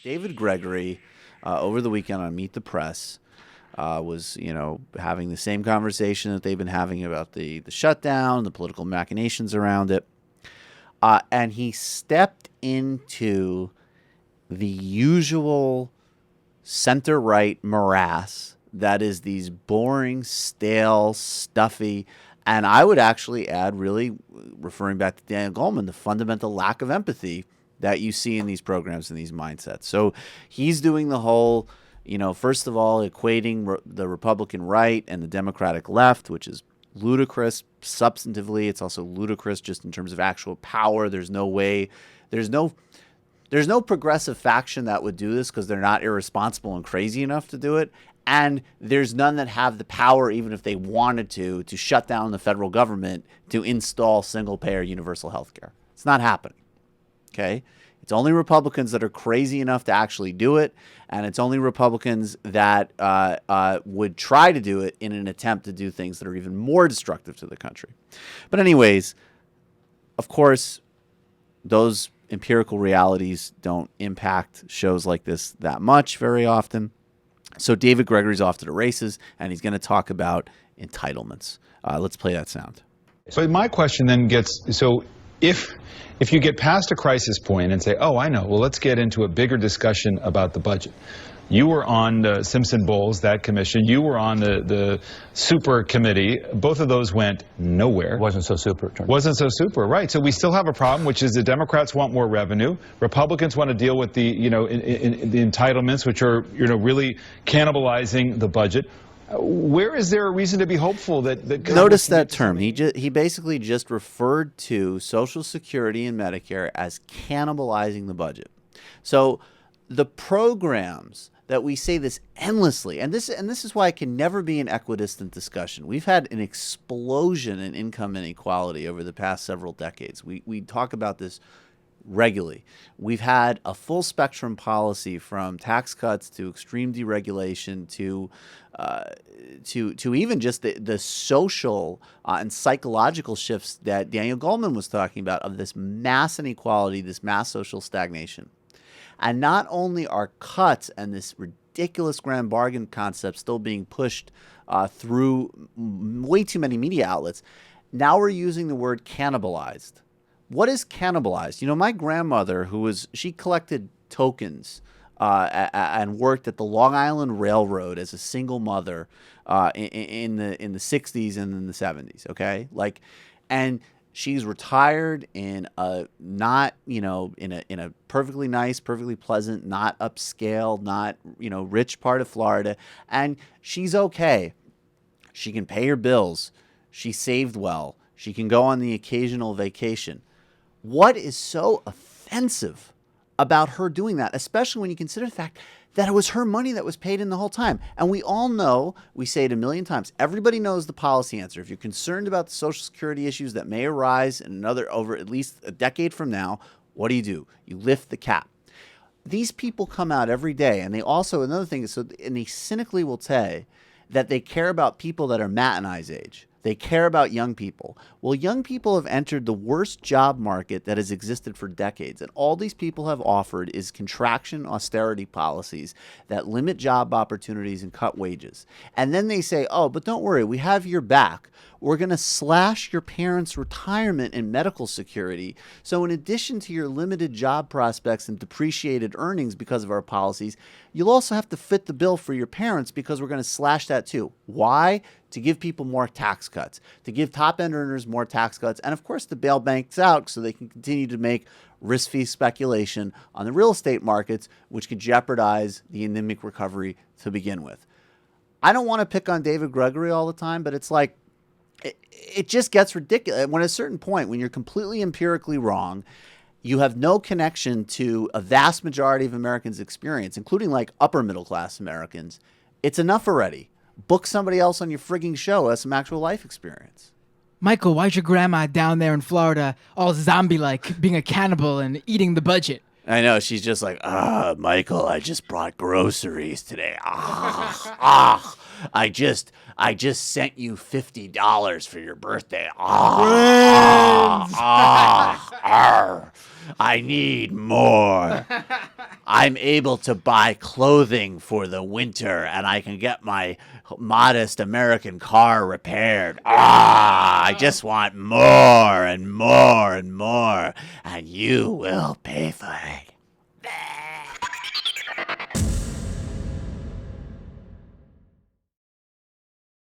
David Gregory, over the weekend on Meet the Press, was, having the same conversation that they've been having about the shutdown, the political machinations around it. And he stepped into the usual center-right morass that is these boring, stale, stuffy, and I would actually add, really referring back to Daniel Goleman, the fundamental lack of empathy that you see in these programs and these mindsets. So he's doing the whole, first of all, equating the Republican right and the Democratic left, which is ludicrous substantively. It's also ludicrous just in terms of actual power. There's no way, there's no progressive faction that would do this because they're not irresponsible and crazy enough to do it. And there's none that have the power, even if they wanted to shut down the federal government to install single-payer universal health care. It's not happening, okay? It's only Republicans that are crazy enough to actually do it, and it's only Republicans that would try to do it in an attempt to do things that are even more destructive to the country. But anyways, of course, those empirical realities don't impact shows like this that much very often. So David Gregory's off to the races, and he's going to talk about entitlements. Let's play that sound. So my question then gets, so if you get past a crisis point and say, oh, I know, well, let's get into a bigger discussion about the budget. You were on the Simpson-Bowles, that commission. You were on the super committee. Both of those went nowhere. Wasn't so super. Wasn't so super, right. So we still have a problem, which is the Democrats want more revenue. Republicans want to deal with the, the entitlements, which are, really cannibalizing the budget. Where is there a reason to be hopeful that Notice that term. He basically just referred to Social Security and Medicare as cannibalizing the budget. So the programs that we say this endlessly, and this is why it can never be an equidistant discussion. We've had an explosion in income inequality over the past several decades. We talk about this regularly. We've had a full spectrum policy from tax cuts to extreme deregulation to even just the social and psychological shifts that Daniel Goleman was talking about of this mass inequality, this mass social stagnation. And not only are cuts and this ridiculous grand bargain concept still being pushed through way too many media outlets, now we're using the word cannibalized. What is cannibalized? My grandmother, she collected tokens and worked at the Long Island Railroad as a single mother in the 60s and in the 70s, okay? And she's retired in a in a perfectly nice, perfectly pleasant, not upscale, not, rich part of Florida, and she's okay. She can pay her bills. She saved well. She can go on the occasional vacation. What is so offensive about her doing that, especially when you consider the fact that it was her money that was paid in the whole time? And we all know, we say it a million times, everybody knows the policy answer. If you're concerned about the Social Security issues that may arise in over at least a decade from now, what do? You lift the cap. These people come out every day, and they also, another thing is, and they cynically will say that they care about people that are Matt and I's age. They care about young people. Well, young people have entered the worst job market that has existed for decades. And all these people have offered is contraction austerity policies that limit job opportunities and cut wages. And then they say, oh, but don't worry, we have your back. We're going to slash your parents' retirement and medical security. So in addition to your limited job prospects and depreciated earnings because of our policies, you'll also have to fit the bill for your parents because we're going to slash that too. Why? To give people more tax cuts, to give top-end earners more tax cuts, and of course to bail banks out so they can continue to make risk-free speculation on the real estate markets, which could jeopardize the anemic recovery to begin with. I don't want to pick on David Gregory all the time, but it's like, it just gets ridiculous. When at a certain point, when you're completely empirically wrong, you have no connection to a vast majority of Americans' experience, including upper middle-class Americans, it's enough already. Book somebody else on your frigging show who has some actual life experience. Michael, why's your grandma down there in Florida all zombie-like, being a cannibal and eating the budget? I know, she's just like, Michael, I just brought groceries today. I just sent you $50 for your birthday. I need more. I'm able to buy clothing for the winter, and I can get my modest American car repaired. I just want more and more and more, and you will pay for it.